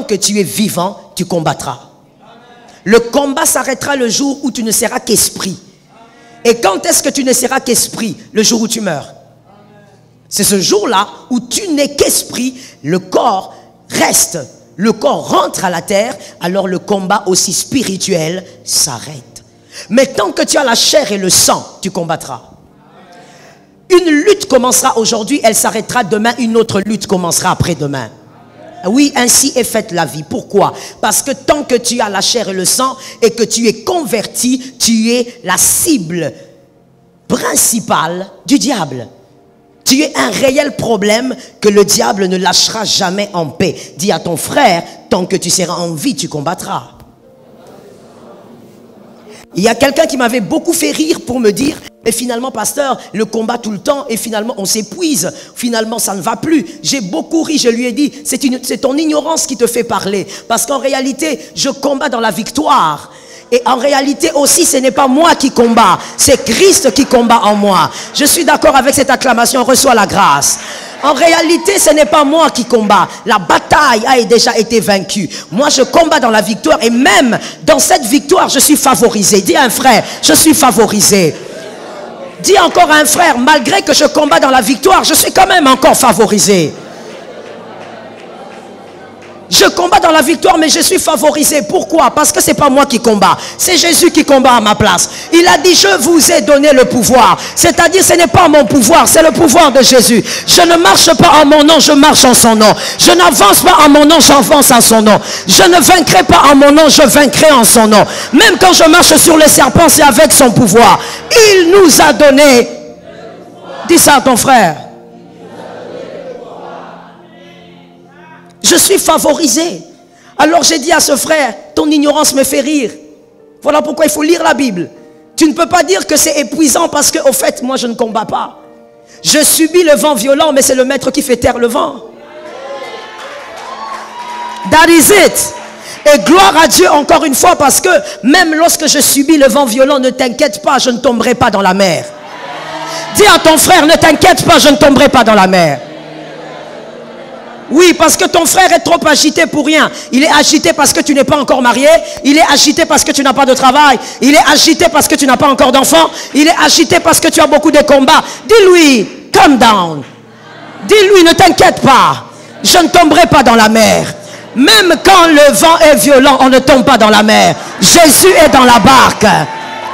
que tu es vivant, tu combattras. Le combat s'arrêtera le jour où tu ne seras qu'esprit. Et quand est-ce que tu ne seras qu'esprit? Le jour où tu meurs. C'est ce jour-là où tu n'es qu'esprit, le corps reste, le corps rentre à la terre, alors le combat aussi spirituel s'arrête. Mais tant que tu as la chair et le sang, tu combattras. Une lutte commencera aujourd'hui, elle s'arrêtera demain, une autre lutte commencera après-demain. Oui, ainsi est faite la vie. Pourquoi? Parce que tant que tu as la chair et le sang et que tu es converti, tu es la cible principale du diable. Tu es un réel problème que le diable ne lâchera jamais en paix. Dis à ton frère, tant que tu seras en vie, tu combattras. Il y a quelqu'un qui m'avait beaucoup fait rire pour me dire, mais finalement, pasteur, le combat tout le temps et finalement on s'épuise. Finalement, ça ne va plus. J'ai beaucoup ri, je lui ai dit, c'est ton ignorance qui te fait parler. Parce qu'en réalité, je combats dans la victoire. Et en réalité aussi, ce n'est pas moi qui combat, c'est Christ qui combat en moi. Je suis d'accord avec cette acclamation, reçois la grâce. En réalité, ce n'est pas moi qui combat. La bataille a déjà été vaincue. Moi, je combats dans la victoire et même dans cette victoire, je suis favorisé. Dis à un frère, je suis favorisé. Dis encore à un frère, malgré que je combats dans la victoire, je suis quand même encore favorisé. Je combats dans la victoire, mais je suis favorisé. Pourquoi? Parce que ce n'est pas moi qui combat. C'est Jésus qui combat à ma place. Il a dit, je vous ai donné le pouvoir. C'est-à-dire, ce n'est pas mon pouvoir, c'est le pouvoir de Jésus. Je ne marche pas en mon nom, je marche en son nom. Je n'avance pas en mon nom, j'avance en son nom. Je ne vaincrai pas en mon nom, je vaincrai en son nom. Même quand je marche sur les serpents, c'est avec son pouvoir. Il nous a donné. Dis ça à ton frère. Je suis favorisé. Alors j'ai dit à ce frère, ton ignorance me fait rire. Voilà pourquoi il faut lire la Bible. Tu ne peux pas dire que c'est épuisant parce que, au fait, moi je ne combats pas. Je subis le vent violent, mais c'est le maître qui fait taire le vent. That is it. Et gloire à Dieu encore une fois parce que même lorsque je subis le vent violent, ne t'inquiète pas, je ne tomberai pas dans la mer. Dis à ton frère, ne t'inquiète pas, je ne tomberai pas dans la mer. Oui, parce que ton frère est trop agité pour rien. Il est agité parce que tu n'es pas encore marié. Il est agité parce que tu n'as pas de travail. Il est agité parce que tu n'as pas encore d'enfant. Il est agité parce que tu as beaucoup de combats. Dis-lui, calm down. Dis-lui, ne t'inquiète pas. Je ne tomberai pas dans la mer. Même quand le vent est violent, on ne tombe pas dans la mer. Jésus est dans la barque.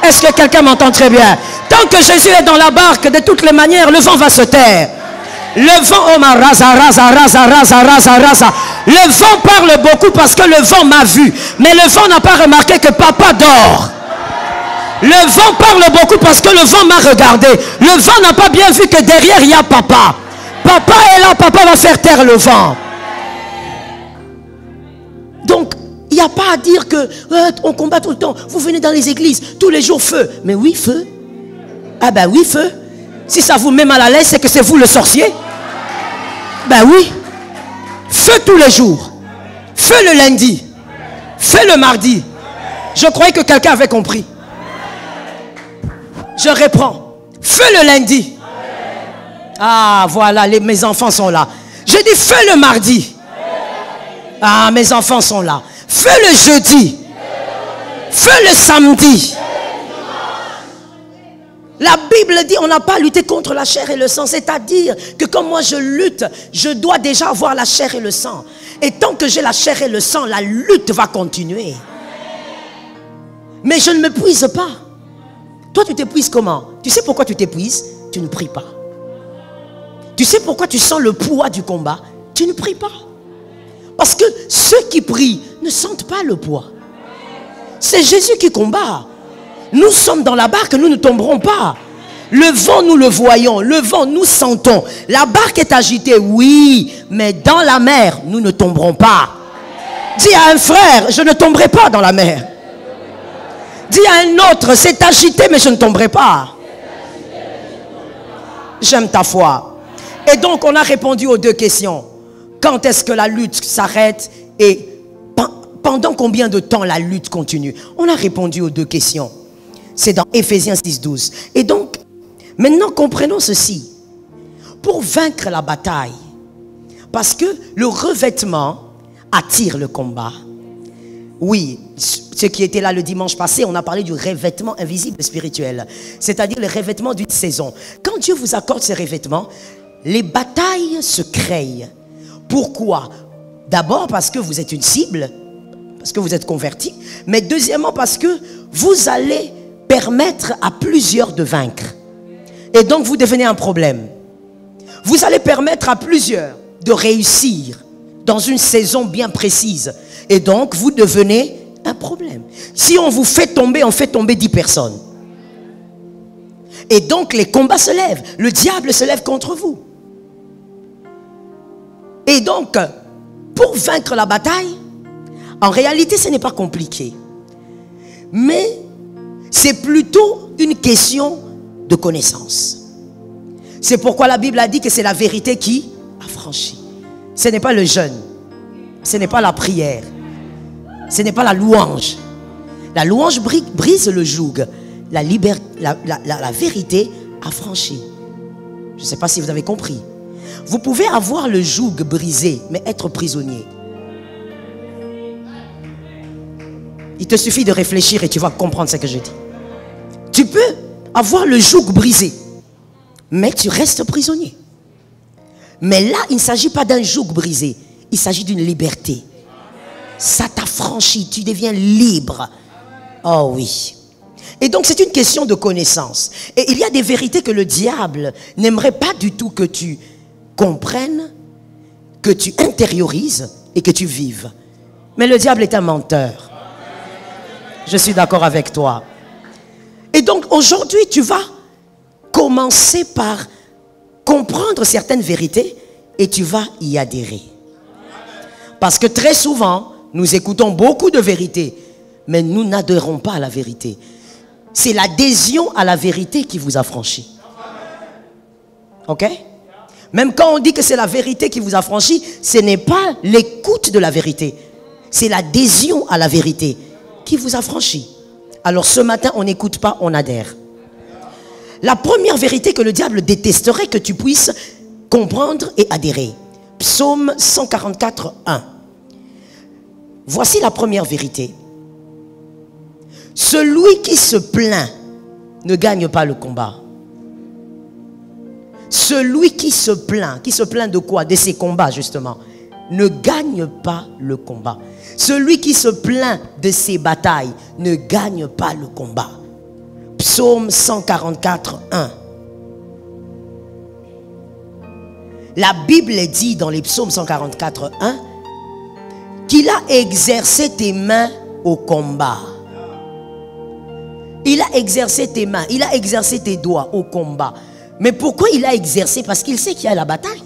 Est-ce que quelqu'un m'entend très bien? Tant que Jésus est dans la barque, de toutes les manières, le vent va se taire. Le vent, oh ma rasa. Le vent parle beaucoup parce que le vent m'a vu. Mais le vent n'a pas remarqué que papa dort. Le vent parle beaucoup parce que le vent m'a regardé. Le vent n'a pas bien vu que derrière il y a papa. Papa est là, papa va faire taire le vent. Donc, il n'y a pas à dire que on combat tout le temps. Vous venez dans les églises, tous les jours feu. Mais oui, feu. Ah ben oui, feu. Si ça vous met mal à l'aise, c'est que c'est vous le sorcier. Ben oui. Feu tous les jours. Feu le lundi. Feu le mardi. Je croyais que quelqu'un avait compris. Je reprends. Feu le lundi. Ah, voilà, mes enfants sont là. Je dis feu le mardi. Ah, mes enfants sont là. Feu le jeudi. Feu le samedi. La Bible dit on n'a pas à lutter contre la chair et le sang. C'est-à-dire que quand moi je lutte, je dois déjà avoir la chair et le sang. Et tant que j'ai la chair et le sang, la lutte va continuer. Mais je ne m'épuise pas. Toi tu t'épuises comment? Tu sais pourquoi tu t'épuises? Tu ne pries pas. Tu sais pourquoi tu sens le poids du combat? Tu ne pries pas. Parce que ceux qui prient ne sentent pas le poids. C'est Jésus qui combat. Nous sommes dans la barque, nous ne tomberons pas. Le vent, nous le voyons. Le vent, nous sentons. La barque est agitée, oui. Mais dans la mer, nous ne tomberons pas. Dis à un frère, je ne tomberai pas dans la mer. Dis à un autre, c'est agité, mais je ne tomberai pas. J'aime ta foi. Et donc, on a répondu aux deux questions. Quand est-ce que la lutte s'arrête et pendant combien de temps la lutte continue? On a répondu aux deux questions. C'est dans Éphésiens 6:12. Et donc, maintenant comprenons ceci. Pour vaincre la bataille, parce que le revêtement attire le combat. Oui, ceux qui étaient là le dimanche passé, on a parlé du revêtement invisible spirituel. C'est-à-dire le revêtement d'une saison. Quand Dieu vous accorde ces revêtements, les batailles se créent. Pourquoi? D'abord parce que vous êtes une cible, parce que vous êtes converti. Mais deuxièmement parce que vous allez permettre à plusieurs de vaincre. Et donc vous devenez un problème. Vous allez permettre à plusieurs de réussir dans une saison bien précise. Et donc, vous devenez un problème. Si on vous fait tomber, on fait tomber 10 personnes. Et donc, les combats se lèvent. Le diable se lève contre vous. Et donc, pour vaincre la bataille, en réalité, ce n'est pas compliqué. Mais c'est plutôt une question de connaissance. C'est pourquoi la Bible a dit que c'est la vérité qui affranchit. Ce n'est pas le jeûne. Ce n'est pas la prière. Ce n'est pas la louange. La louange brise le joug. La vérité affranchit. Je ne sais pas si vous avez compris. Vous pouvez avoir le joug brisé, mais être prisonnier. Il te suffit de réfléchir et tu vas comprendre ce que je dis. Tu peux avoir le joug brisé, mais tu restes prisonnier. Mais là, il ne s'agit pas d'un joug brisé. Il s'agit d'une liberté. Ça t'affranchit, tu deviens libre. Oh oui. Et donc c'est une question de connaissance. Et il y a des vérités que le diable n'aimerait pas du tout que tu comprennes, que tu intériorises et que tu vives. Mais le diable est un menteur. Je suis d'accord avec toi. Et donc aujourd'hui tu vas commencer par comprendre certaines vérités et tu vas y adhérer. Parce que très souvent, nous écoutons beaucoup de vérités, mais nous n'adhérons pas à la vérité. C'est l'adhésion à la vérité qui vous affranchit. Ok? Même quand on dit que c'est la vérité qui vous affranchit, ce n'est pas l'écoute de la vérité. C'est l'adhésion à la vérité qui vous affranchit. Alors ce matin, on n'écoute pas, on adhère. La première vérité que le diable détesterait que tu puisses comprendre et adhérer. Psaume 144, 1. Voici la première vérité. Celui qui se plaint ne gagne pas le combat. Celui qui se plaint de quoi? De ses combats justement, ne gagne pas le combat. Celui qui se plaint de ses batailles ne gagne pas le combat. Psaume 144, 1. La Bible dit dans les psaumes 144, 1 qu'il a exercé tes mains au combat. Il a exercé tes mains, il a exercé tes doigts au combat. Mais pourquoi il a exercé? Parce qu'il sait qu'il y a la bataille.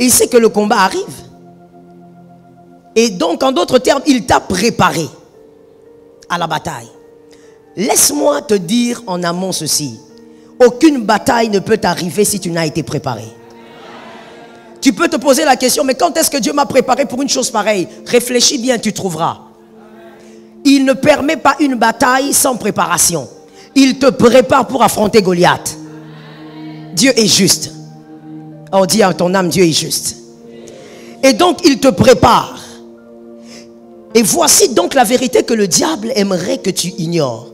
Il sait que le combat arrive. Et donc, en d'autres termes, il t'a préparé à la bataille. Laisse-moi te dire en amont ceci. Aucune bataille ne peut t'arriver si tu n'as été préparé. Tu peux te poser la question, mais quand est-ce que Dieu m'a préparé pour une chose pareille? Réfléchis bien, tu trouveras. Il ne permet pas une bataille sans préparation. Il te prépare pour affronter Goliath. Dieu est juste. Oh, dis à ton âme, Dieu est juste. Et donc, il te prépare. Et voici donc la vérité que le diable aimerait que tu ignores.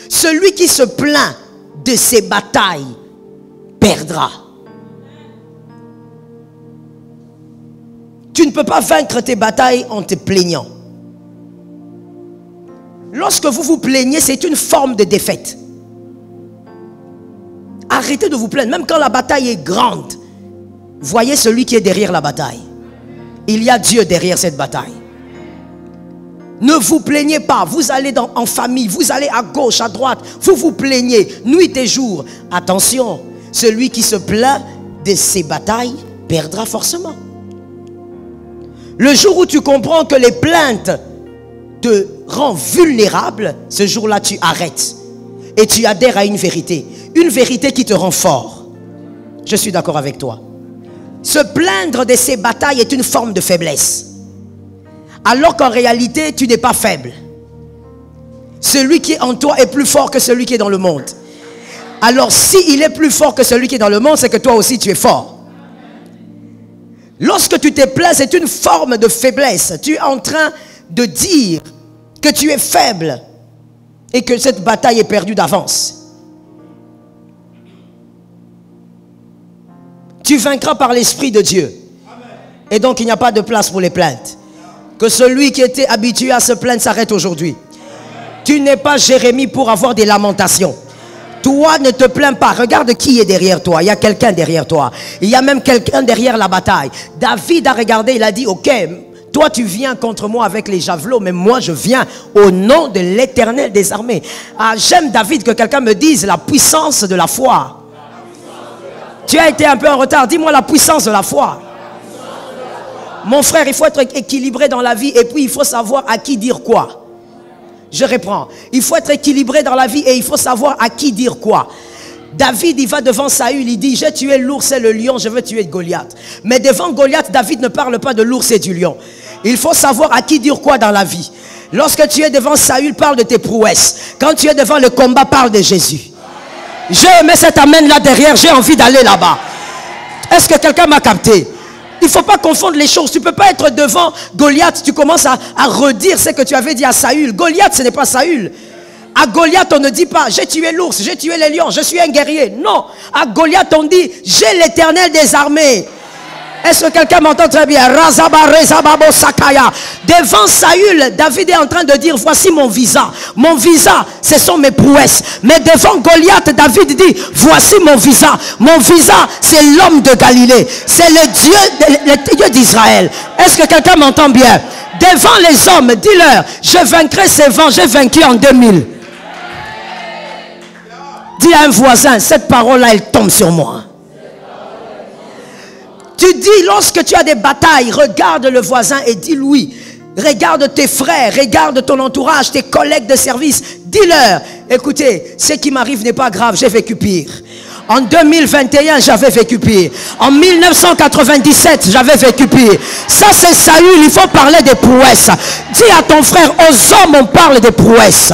Celui qui se plaint de ses batailles perdra. Tu ne peux pas vaincre tes batailles en te plaignant. Lorsque vous vous plaignez, c'est une forme de défaite. Arrêtez de vous plaindre. Même quand la bataille est grande, voyez celui qui est derrière la bataille. Il y a Dieu derrière cette bataille. Ne vous plaignez pas. Vous allez en famille, vous allez à gauche, à droite. Vous vous plaignez nuit et jour. Attention, celui qui se plaint de ses batailles perdra forcément. Le jour où tu comprends que les plaintes te rendent vulnérable, ce jour-là tu arrêtes. Et tu adhères à une vérité. Une vérité qui te rend fort. Je suis d'accord avec toi. Se plaindre de ses batailles est une forme de faiblesse. Alors qu'en réalité, tu n'es pas faible. Celui qui est en toi est plus fort que celui qui est dans le monde. Alors s'il est plus fort que celui qui est dans le monde, c'est que toi aussi tu es fort. Lorsque tu te plains, c'est une forme de faiblesse. Tu es en train de dire que tu es faible et que cette bataille est perdue d'avance. Tu vaincras par l'Esprit de Dieu. Et donc il n'y a pas de place pour les plaintes. Que celui qui était habitué à se plaindre s'arrête aujourd'hui. Tu n'es pas Jérémie pour avoir des lamentations. Toi, ne te plains pas. Regarde qui est derrière toi. Il y a quelqu'un derrière toi. Il y a même quelqu'un derrière la bataille. David a regardé, il a dit, ok, toi tu viens contre moi avec les javelots, mais moi je viens au nom de l'Éternel des armées. Ah, j'aime David, que quelqu'un me dise la puissance de la foi. Tu as été un peu en retard. Dis-moi la puissance de la foi. Mon frère, il faut être équilibré dans la vie et puis il faut savoir à qui dire quoi. Je reprends. Il faut être équilibré dans la vie et il faut savoir à qui dire quoi. David, il va devant Saül, il dit, j'ai tué l'ours et le lion, je veux tuer Goliath. Mais devant Goliath, David ne parle pas de l'ours et du lion. Il faut savoir à qui dire quoi dans la vie. Lorsque tu es devant Saül, parle de tes prouesses. Quand tu es devant le combat, parle de Jésus. J'ai aimé cet amen là derrière, j'ai envie d'aller là-bas. Est-ce que quelqu'un m'a capté? Il ne faut pas confondre les choses. Tu ne peux pas être devant Goliath, tu commences à redire ce que tu avais dit à Saül. Goliath, ce n'est pas Saül. À Goliath, on ne dit pas, j'ai tué l'ours, j'ai tué les lions, je suis un guerrier. Non, à Goliath, on dit, j'ai l'Éternel des armées. Est-ce que quelqu'un m'entend très bien? Devant Saül, David est en train de dire, voici mon visa. Mon visa, ce sont mes prouesses. Mais devant Goliath, David dit, voici mon visa. Mon visa, c'est l'homme de Galilée. C'est le Dieu d'Israël. Est-ce que quelqu'un m'entend bien? Devant les hommes, dis-leur, je vaincrai ces vents, j'ai vaincu en 2000. Dis à un voisin, cette parole-là, elle tombe sur moi. Tu dis, lorsque tu as des batailles, regarde le voisin et dis-lui, regarde tes frères, regarde ton entourage, tes collègues de service. Dis-leur, écoutez, ce qui m'arrive n'est pas grave, j'ai vécu pire. En 2021, j'avais vécu pire. En 1997, j'avais vécu pire. Ça, c'est Saül, il faut parler des prouesses. Dis à ton frère, aux hommes, on parle des prouesses.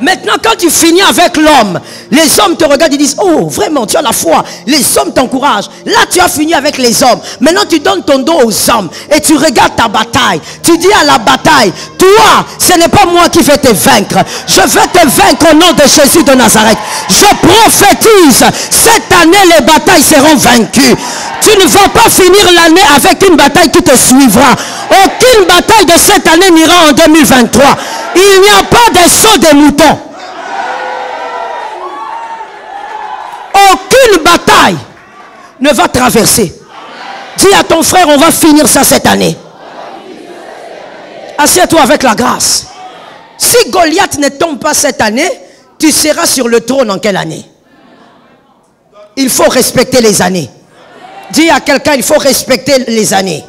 Maintenant, quand tu finis avec l'homme, les hommes te regardent et disent, oh, vraiment, tu as la foi. Les hommes t'encouragent. Là, tu as fini avec les hommes. Maintenant, tu donnes ton dos aux hommes et tu regardes ta bataille. Tu dis à la bataille, toi, ce n'est pas moi qui vais te vaincre. Je vais te vaincre au nom de Jésus de Nazareth. Je prophétise, cette année, les batailles seront vaincues. Tu ne vas pas finir l'année avec une bataille qui te suivra. Aucune bataille de cette année n'ira en 2023. Il n'y a pas de saut des moutons. Aucune bataille ne va traverser. Dis à ton frère, on va finir ça cette année. Assieds-toi avec la grâce. Si Goliath ne tombe pas cette année, tu seras sur le trône en quelle année? Il faut respecter les années. Dis à quelqu'un, il faut respecter les années.